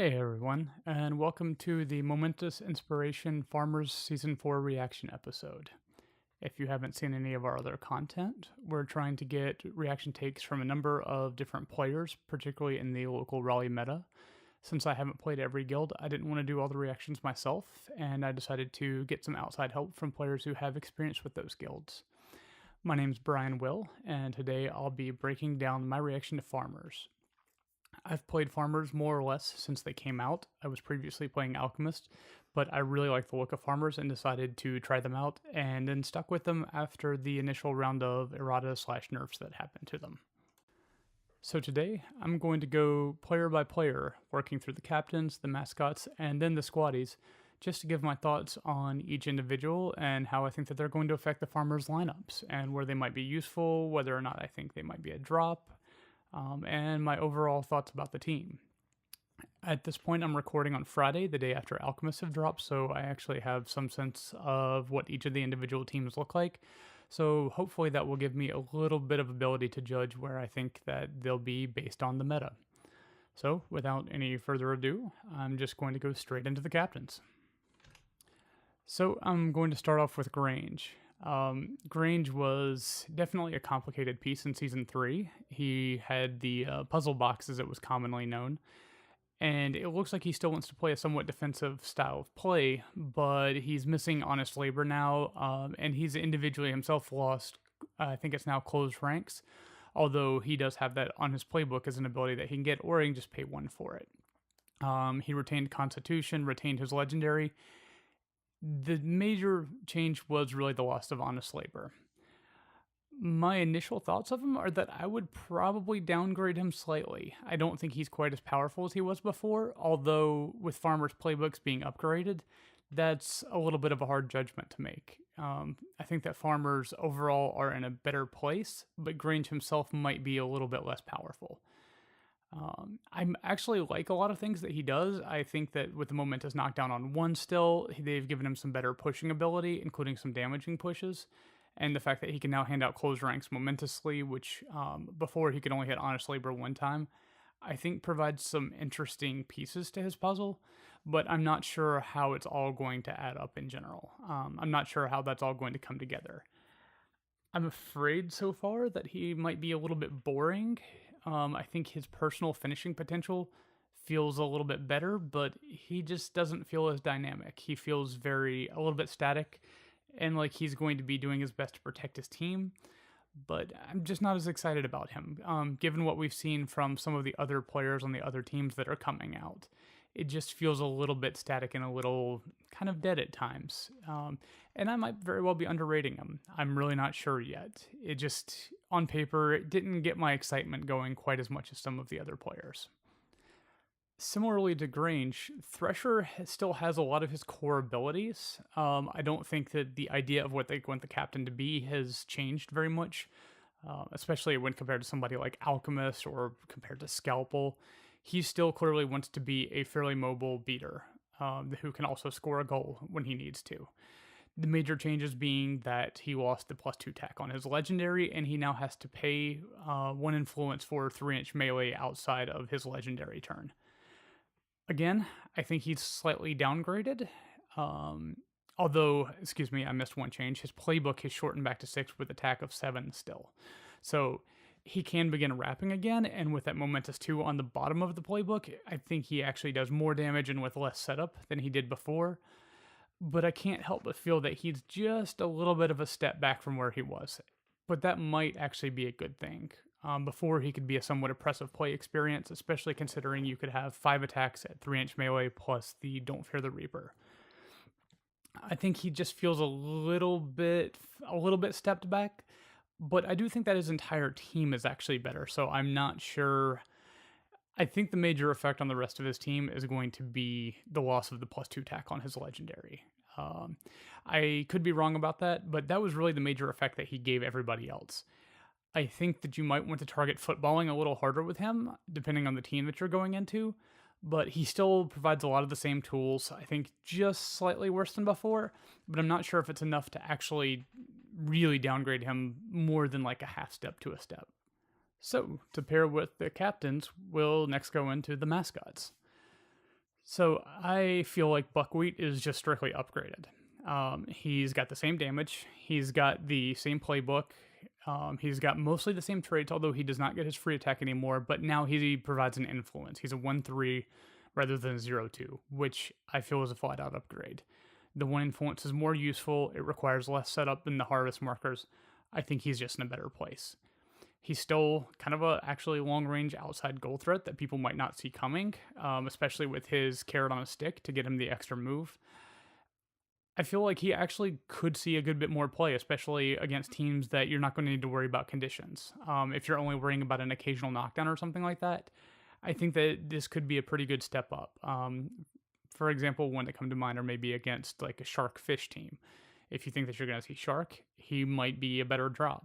Hey everyone, and welcome to the Momentous Inspiration Farmers Season 4 reaction episode. If you haven't seen any of our other content, we're trying to get reaction takes from a number of different players, particularly in the local Raleigh meta. Since I haven't played every guild, I didn't want to do all the reactions myself, and I decided to get some outside help from players who have experience with those guilds. My name's Brian Will, and today I'll be breaking down my reaction to Farmers. I've played Farmers more or less since they came out. I was previously playing Alchemist, but I really like the look of Farmers and decided to try them out, and then stuck with them after the initial round of errata/nerfs that happened to them. So today, I'm going to go player by player, working through the captains, the mascots, and then the squaddies, just to give my thoughts on each individual and how I think that they're going to affect the Farmers lineups, and where they might be useful, whether or not I think they might be a drop, and my overall thoughts about the team. At this point, I'm recording on Friday, the day after Alchemists have dropped, so I actually have some sense of what each of the individual teams look like. So hopefully that will give me a little bit of ability to judge where I think that they'll be based on the meta. So without any further ado, I'm just going to go straight into the captains. So I'm going to start off with Grange. Grange was definitely a complicated piece in Season 3. He had the puzzle box, as it was commonly known, and it looks like he still wants to play a somewhat defensive style of play, but he's missing honest labor now, and he's individually himself lost, I think it's now closed ranks, although he does have that on his playbook as an ability that he can get, or he can just pay 1 for it. He retained Constitution, retained his Legendary. The major change was really the loss of honest labor. My initial thoughts of him are that I would probably downgrade him slightly. I don't think he's quite as powerful as he was before, although with Farmers' playbooks being upgraded, that's a little bit of a hard judgment to make. I think that Farmers overall are in a better place, but Grange himself might be a little bit less powerful. I actually like a lot of things that he does. I think that with the Momentous knockdown on 1 still, they've given him some better pushing ability, including some damaging pushes. And the fact that he can now hand out close ranks momentously, which before he could only hit honest labor 1 time, I think provides some interesting pieces to his puzzle, but I'm not sure how it's all going to add up in general. I'm not sure how that's all going to come together. I'm afraid so far that he might be a little bit boring. I think his personal finishing potential feels a little bit better, but he just doesn't feel as dynamic. He feels a little bit static, and like he's going to be doing his best to protect his team, but I'm just not as excited about him, given what we've seen from some of the other players on the other teams that are coming out. It just feels a little bit static and a little kind of dead at times. And I might very well be underrating him. I'm really not sure yet. It just, on paper, it didn't get my excitement going quite as much as some of the other players. Similarly to Grange, Thresher still has a lot of his core abilities. I don't think that the idea of what they want the captain to be has changed very much, especially when compared to somebody like Alchemist or compared to Scalpel. He still clearly wants to be a fairly mobile beater who can also score a goal when he needs to. The major changes being that he lost the +2 tack on his Legendary, and he now has to pay 1 influence for 3-inch melee outside of his Legendary turn. Again, I think he's slightly downgraded. Although, excuse me, I missed 1 change. His playbook is shortened back to 6 with attack of 7 still. So he can begin wrapping again, and with that Momentous 2 on the bottom of the playbook, I think he actually does more damage and with less setup than he did before. But I can't help but feel that he's just a little bit of a step back from where he was. But that might actually be a good thing. Before, he could be a somewhat oppressive play experience, especially considering you could have 5 attacks at 3-inch melee plus the Don't Fear the Reaper. I think he just feels a little bit stepped back, but I do think that his entire team is actually better, so I'm not sure. I think the major effect on the rest of his team is going to be the loss of the +2 tack on his Legendary. I could be wrong about that, but that was really the major effect that he gave everybody else. I think that you might want to target footballing a little harder with him, depending on the team that you're going into, but he still provides a lot of the same tools, I think just slightly worse than before, but I'm not sure if it's enough to actually really downgrade him more than like a half step to a step. So, to pair with the captains, we'll next go into the mascots. So I feel like Buckwheat is just strictly upgraded. He's got the same damage. He's got the same playbook. He's got mostly the same traits, although he does not get his free attack anymore. But now he provides an influence. He's a 1-3 rather than a 0-2, which I feel is a flat out upgrade. The one influence is more useful. It requires less setup than the harvest markers. I think he's just in a better place. He's still kind of a actually long range outside goal threat that people might not see coming, especially with his carrot on a stick to get him the extra move. I feel like he actually could see a good bit more play, especially against teams that you're not going to need to worry about conditions. If you're only worrying about an occasional knockdown or something like that, I think that this could be a pretty good step up. For example, one that come to mind are maybe against like a shark fish team. If you think that you're going to see shark, he might be a better drop.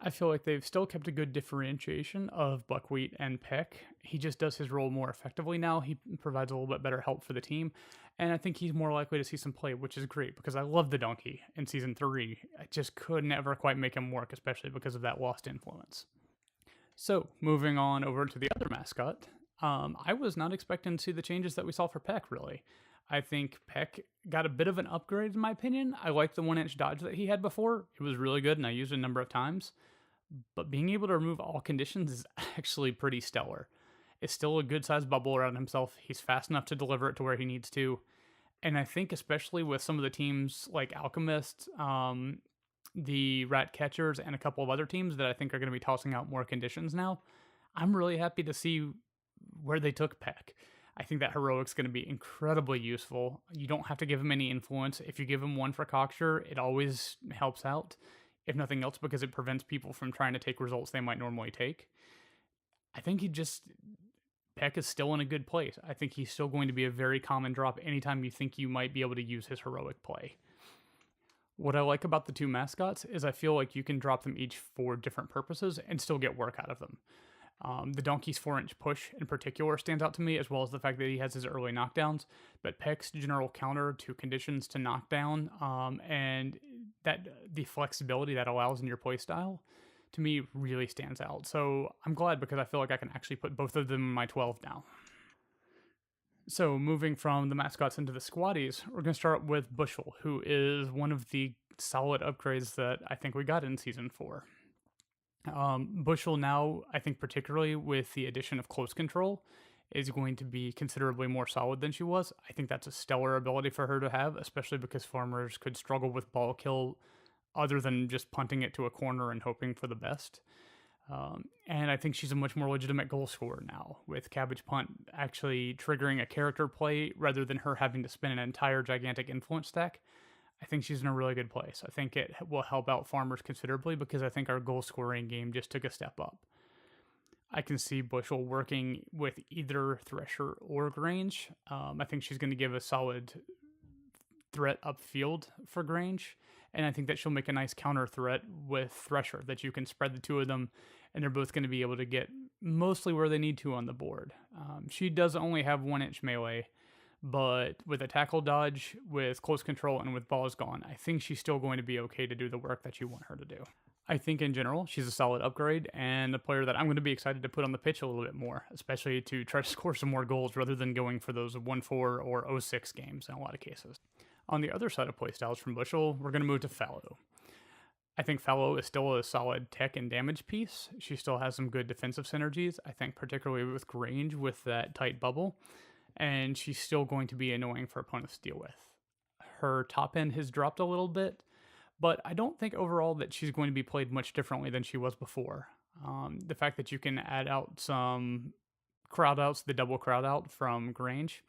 I feel like they've still kept a good differentiation of Buckwheat and Peck. He just does his role more effectively now. He provides a little bit better help for the team. And I think he's more likely to see some play, which is great because I love the donkey in Season 3. I just could never quite make him work, especially because of that lost influence. So, moving on over to the other mascot, I was not expecting to see the changes that we saw for Peck, really. I think Peck got a bit of an upgrade, in my opinion. I like the 1-inch dodge that he had before. It was really good, and I used it a number of times. But being able to remove all conditions is actually pretty stellar. It's still a good sized bubble around himself. He's fast enough to deliver it to where he needs to. And I think especially with some of the teams like Alchemist, the Rat Catchers, and a couple of other teams that I think are going to be tossing out more conditions now, I'm really happy to see where they took Peck. I think that Heroic's going to be incredibly useful. You don't have to give him any influence. If you give him one for Cocksure, it always helps out. If nothing else, because it prevents people from trying to take results they might normally take. I think Peck is still in a good place. I think he's still going to be a very common drop anytime you think you might be able to use his heroic play. What I like about the two mascots is I feel like you can drop them each for different purposes and still get work out of them. The Donkey's 4-inch push in particular stands out to me, as well as the fact that he has his early knockdowns, but Peck's general counter to conditions to knockdown, and that the flexibility that allows in your playstyle, to me really stands out. So I'm glad because I feel like I can actually put both of them in my 12 now. So moving from the mascots into the squaddies, we're going to start with Bushel, who is one of the solid upgrades that I think we got in Season 4. Bushel now, I think particularly with the addition of close control, is going to be considerably more solid than she was. I think that's a stellar ability for her to have, especially because farmers could struggle with ball kill other than just punting it to a corner and hoping for the best. And I think she's a much more legitimate goal scorer now, with Cabbage Punt actually triggering a character play rather than her having to spin an entire gigantic influence stack. I think she's in a really good place. I think it will help out farmers considerably because I think our goal scoring game just took a step up. I can see Bushel working with either Thresher or Grange. I think she's going to give a solid threat upfield for Grange, and I think that she'll make a nice counter threat with Thresher, that you can spread the two of them, and they're both going to be able to get mostly where they need to on the board. She does only have 1-inch melee, but with a tackle dodge, with close control, and with balls gone, I think she's still going to be okay to do the work that you want her to do. I think in general, she's a solid upgrade and a player that I'm going to be excited to put on the pitch a little bit more, especially to try to score some more goals rather than going for those 1-4 or 0-6 games in a lot of cases. On the other side of playstyles from Bushel, we're going to move to Fallow. I think Fallow is still a solid tech and damage piece. She still has some good defensive synergies, I think particularly with Grange with that tight bubble, and she's still going to be annoying for opponents to deal with. Her top end has dropped a little bit, but I don't think overall that she's going to be played much differently than she was before. The fact that you can add out some crowd outs, the double crowd out from Grange,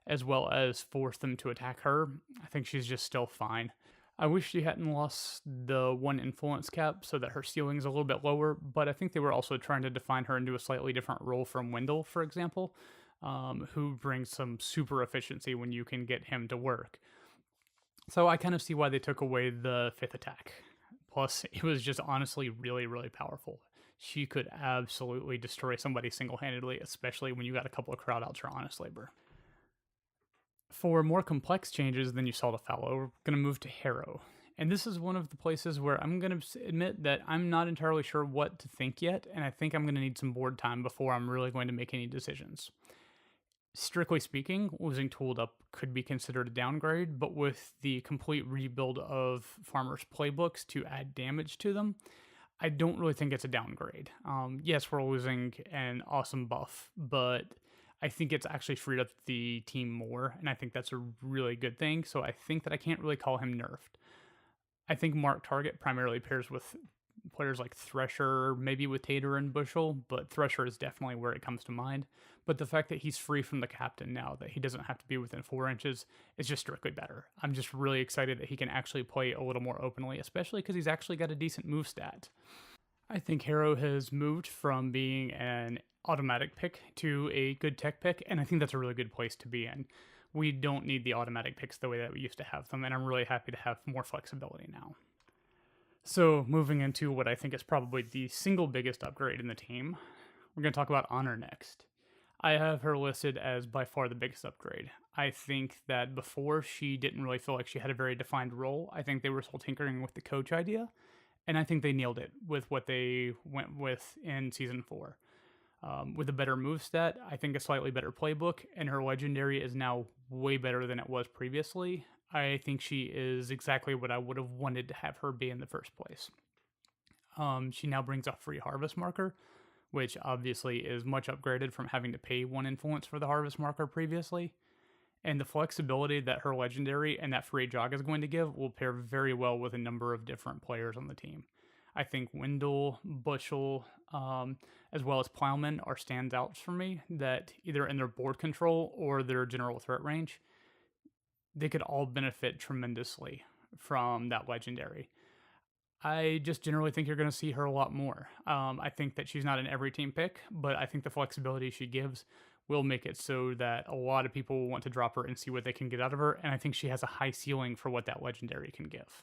as well as force them to attack her, I think she's just still fine. I wish she hadn't lost the 1 influence cap so that her ceiling's a little bit lower, but I think they were also trying to define her into a slightly different role from Wendell, for example, who brings some super efficiency when you can get him to work. So I kind of see why they took away the 5th attack. Plus, it was just honestly really, really powerful. She could absolutely destroy somebody single-handedly, especially when you got a couple of crowd outs for honest labor. For more complex changes than you saw to Fallow, we're going to move to Harrow. And this is one of the places where I'm going to admit that I'm not entirely sure what to think yet, and I think I'm going to need some board time before I'm really going to make any decisions. Strictly speaking, losing Tooled Up could be considered a downgrade, but with the complete rebuild of Farmer's playbooks to add damage to them, I don't really think it's a downgrade. Yes, we're losing an awesome buff, but I think it's actually freed up the team more, and I think that's a really good thing. So I think that I can't really call him nerfed. I think Mark Target primarily pairs with players like Thresher, maybe with Tater and Bushel, but Thresher is definitely where it comes to mind. But the fact that he's free from the captain now, that he doesn't have to be within 4 inches, is just strictly better. I'm just really excited that he can actually play a little more openly, especially because he's actually got a decent move stat. I think Harrow has moved from being an automatic pick to a good tech pick, and I think that's a really good place to be in. We don't need the automatic picks the way that we used to have them, and I'm really happy to have more flexibility now. So, moving into what I think is probably the single biggest upgrade in the team, we're going to talk about Honor next. I have her listed as by far the biggest upgrade. I think that before she didn't really feel like she had a very defined role. I think they were still tinkering with the coach idea, and I think they nailed it with what they went with in Season 4. With a better move stat, I think a slightly better playbook, and her legendary is now way better than it was previously. I think she is exactly what I would have wanted to have her be in the first place. She now brings a free harvest marker, which obviously is much upgraded from having to pay 1 influence for the harvest marker previously. And the flexibility that her legendary and that free jog is going to give will pair very well with a number of different players on the team. I think Wendell, Bushel, as well as Plowman are standouts for me that either in their board control or their general threat range, they could all benefit tremendously from that legendary. I just generally think you're going to see her a lot more. I think that she's not an every team pick, but I think the flexibility she gives will make it so that a lot of people will want to drop her and see what they can get out of her, and I think she has a high ceiling for what that legendary can give.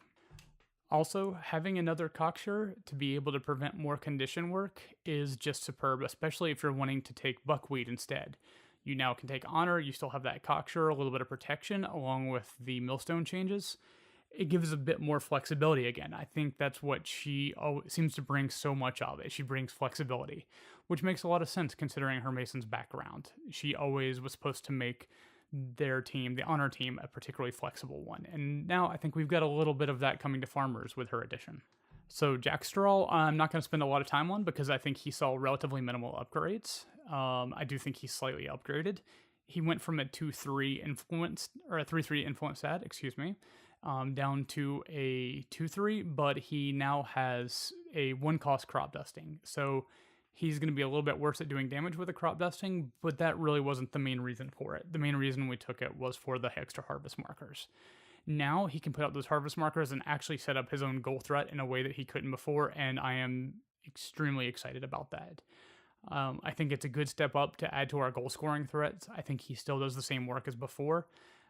Also, having another cocksure to be able to prevent more condition work is just superb, especially if you're wanting to take buckwheat instead. You now can take honor, you still have that cocksure, a little bit of protection, along with the millstone changes. It gives a bit more flexibility again. I think that's what she seems to bring so much of it. She brings flexibility, which makes a lot of sense considering her Mason's background. She always was supposed to make their team, the honor team, a particularly flexible one. And now I think we've got a little bit of that coming to farmers with her addition. So Jack Strahl, I'm not going to spend a lot of time on because I think he saw relatively minimal upgrades. I do think he's slightly upgraded. He went from a 2-3 influence, or a 3-3 influence stat, down to a 2-3, but he now has a 1-cost crop dusting. So he's going to be a little bit worse at doing damage with the crop dusting, but that really wasn't the main reason for it. The main reason we took it was for the extra harvest markers. Now he can put out those harvest markers and actually set up his own goal threat in a way that he couldn't before, and I am extremely excited about that. I think it's a good step up to add to our goal scoring threats. I think he still does the same work as before.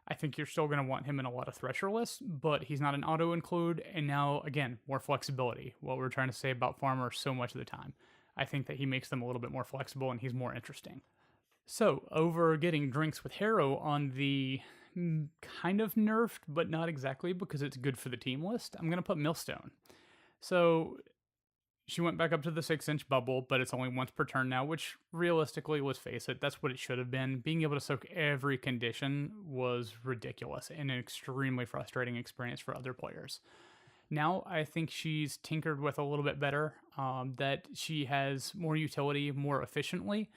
I think you're still going to want him in a lot of Thresher lists, but he's not an auto include, and now, again, more flexibility. What we're trying to say about farmers so much of the time. I think that he makes them a little bit more flexible and he's more interesting. So, over getting drinks with Harrow on the kind of nerfed, but not exactly because it's good for the team list, I'm going to put Millstone. So, she went back up to the 6-inch bubble, but it's only once per turn now, which realistically, let's face it, that's what it should have been. Being able to soak every condition was ridiculous and an extremely frustrating experience for other players. Now I think she's tinkered with a little bit better, that she has more utility more efficiently,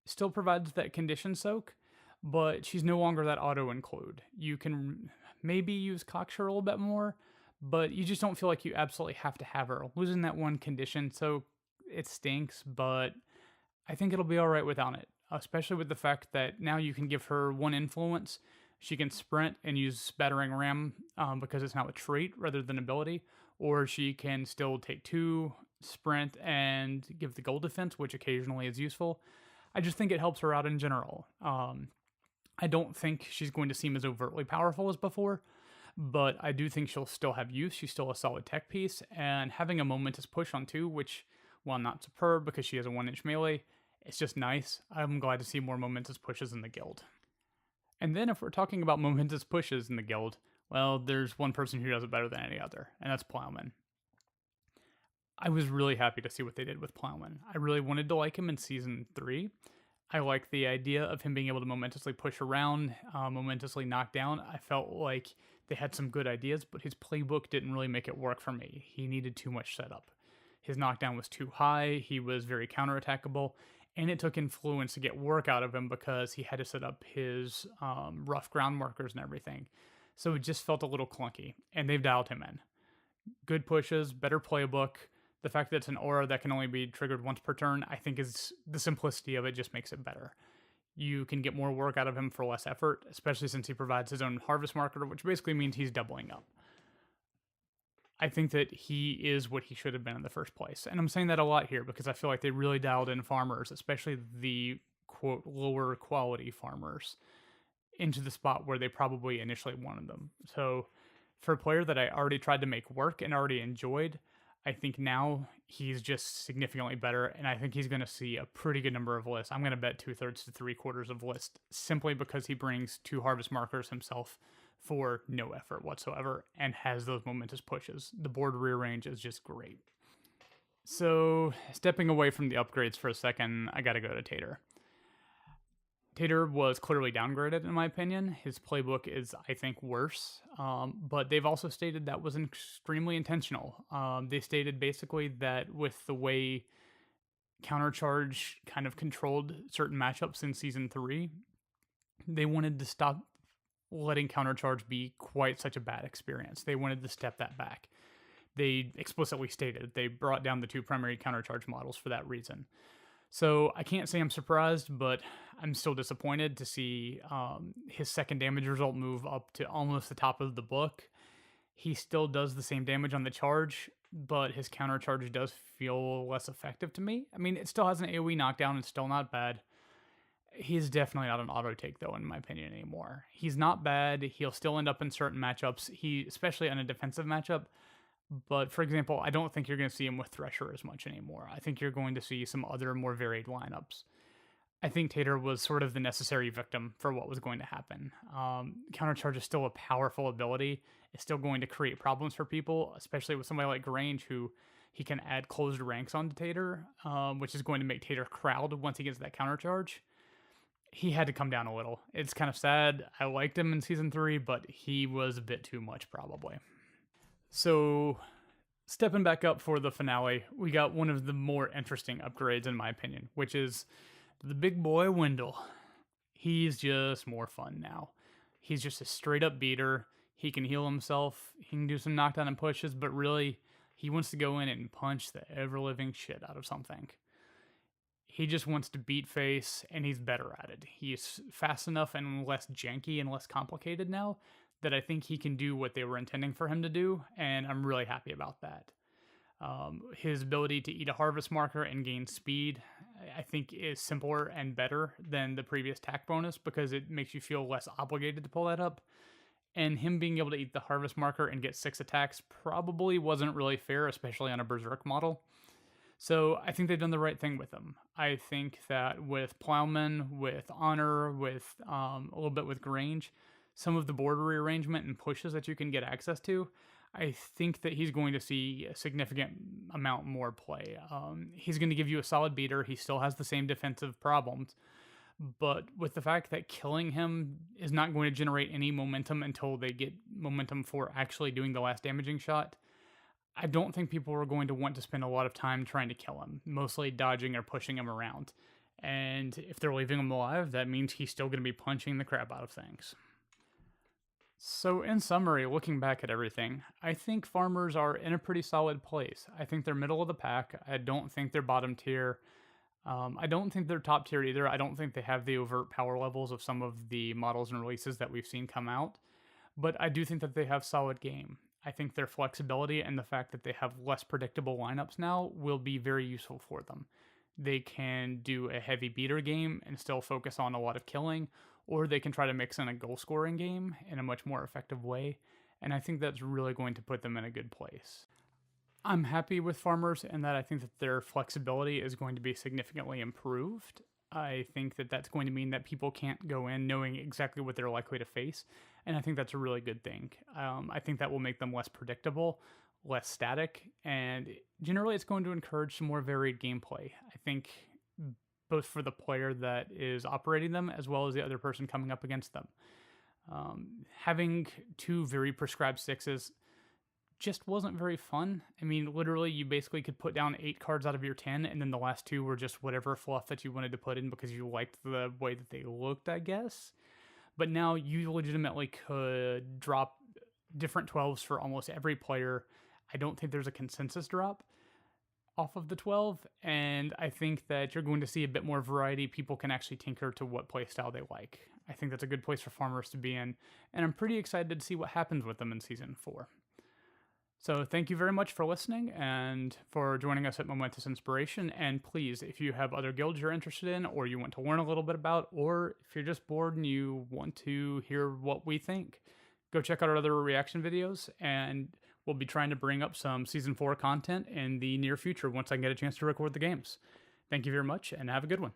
still provides that condition soak, but she's no longer that auto include. You can maybe use Cocksure a little bit more, but you just don't feel like you absolutely have to have her. Losing that one condition, so it stinks, but I think it'll be alright without it, especially with the fact that now you can give her 1 influence. She can sprint and use Battering Ram because it's now a trait rather than ability, or she can still take 2, sprint, and give the gold defense, which occasionally is useful. I just think it helps her out in general. I don't think she's going to seem as overtly powerful as before, but I do think she'll still have use. She's still a solid tech piece, and having a Momentous push on 2, which, while not superb because she has a 1-inch melee, it's just nice. I'm glad to see more Momentous pushes in the guild. And then if we're talking about Momentous pushes in the guild, well, there's one person who does it better than any other, and that's Plowman. I was really happy to see what they did with Plowman. I really wanted to like him in Season 3. I like the idea of him being able to momentously push around, momentously knock down. I felt like they had some good ideas, but his playbook didn't really make it work for me. He needed too much setup. His knockdown was too high, he was very counterattackable, and it took influence to get work out of him because he had to set up his rough ground markers and everything. So it just felt a little clunky, and they've dialed him in. Good pushes, better playbook. The fact that it's an aura that can only be triggered once per turn, I think is the simplicity of it just makes it better. You can get more work out of him for less effort, especially since he provides his own harvest marker, which basically means he's doubling up. I think that he is what he should have been in the first place. And I'm saying that a lot here because I feel like they really dialed in farmers, especially the quote lower quality farmers, into the spot where they probably initially wanted them. So for a player that I already tried to make work and already enjoyed, I think now he's just significantly better, and I think he's going to see a pretty good number of lists. I'm going to bet 2/3 to 3/4 of lists simply because he brings 2 harvest markers himself for no effort whatsoever and has those momentous pushes. The board rearrange is just great. So stepping away from the upgrades for a second, I got to go to Tater. Tater was clearly downgraded, in my opinion. His playbook is, I think, worse. But they've also stated that was extremely intentional. They stated basically that with the way Countercharge kind of controlled certain matchups in Season 3, they wanted to stop letting Countercharge be quite such a bad experience. They wanted to step that back. They explicitly stated they brought down the 2 primary Countercharge models for that reason. So I can't say I'm surprised, but I'm still disappointed to see his second damage result move up to almost the top of the book. He still does the same damage on the charge, but his counter charge does feel less effective to me. I mean, it still has an AoE knockdown. It's still not bad. He's definitely not an auto take, though, in my opinion, anymore. He's not bad. He'll still end up in certain matchups, especially on a defensive matchup. But, for example, I don't think you're going to see him with Thresher as much anymore. I think you're going to see some other more varied lineups. I think Tater was sort of the necessary victim for what was going to happen. Countercharge is still a powerful ability. It's still going to create problems for people, especially with somebody like Grange, who he can add closed ranks onto Tater, which is going to make Tater crowd once he gets that countercharge. He had to come down a little. It's kind of sad. I liked him in Season 3, but he was a bit too much, probably. So, stepping back up for the finale, we got one of the more interesting upgrades, in my opinion, which is the big boy Wendell. He's just more fun now. He's just a straight up beater. He can heal himself. He can do some knockdown and pushes, but really, he wants to go in and punch the ever-living shit out of something. He just wants to beat face, and he's better at it. He's fast enough and less janky and less complicated now that I think he can do what they were intending for him to do, and I'm really happy about that. His ability to eat a harvest marker and gain speed, I think, is simpler and better than the previous tack bonus because it makes you feel less obligated to pull that up. And him being able to eat the harvest marker and get 6 attacks probably wasn't really fair, especially on a Berserk model. So I think they've done the right thing with him. I think that with Plowman, with Honor, with a little bit with Grange, some of the board rearrangement and pushes that you can get access to, I think that he's going to see a significant amount more play. He's going to give you a solid beater. He still has the same defensive problems. But with the fact that killing him is not going to generate any momentum until they get momentum for actually doing the last damaging shot, I don't think people are going to want to spend a lot of time trying to kill him, mostly dodging or pushing him around. And if they're leaving him alive, that means he's still going to be punching the crap out of things. So in summary, looking back at everything, I think farmers are in a pretty solid place. I think they're middle of the pack. I don't think they're bottom tier. I don't think they're top tier either. I don't think they have the overt power levels of some of the models and releases that we've seen come out. But I do think that they have solid game. I think their flexibility and the fact that they have less predictable lineups now will be very useful for them. They can do a heavy beater game and still focus on a lot of killing, or they can try to mix in a goal scoring game in a much more effective way, and I think that's really going to put them in a good place. I'm happy with farmers in that I think that their flexibility is going to be significantly improved. I think that that's going to mean that people can't go in knowing exactly what they're likely to face, and I think that's a really good thing. I think that will make them less predictable, less static, and generally it's going to encourage some more varied gameplay. I think both for the player that is operating them as well as the other person coming up against them. Having 2 very prescribed 6s just wasn't very fun. I mean, literally, you basically could put down 8 cards out of your 10, and then the last 2 were just whatever fluff that you wanted to put in because you liked the way that they looked, I guess. But now you legitimately could drop different 12s for almost every player. I don't think there's a consensus drop off of the 12, and I think that you're going to see a bit more variety. People can actually tinker to what playstyle they like. I think that's a good place for farmers to be in, and I'm pretty excited to see what happens with them in Season 4. So thank you very much for listening and for joining us at Momentous Inspiration. And please, if you have other guilds you're interested in or you want to learn a little bit about, or if you're just bored and you want to hear what we think, go check out our other reaction videos, and we'll be trying to bring up some Season 4 content in the near future once I can get a chance to record the games. Thank you very much, and have a good one.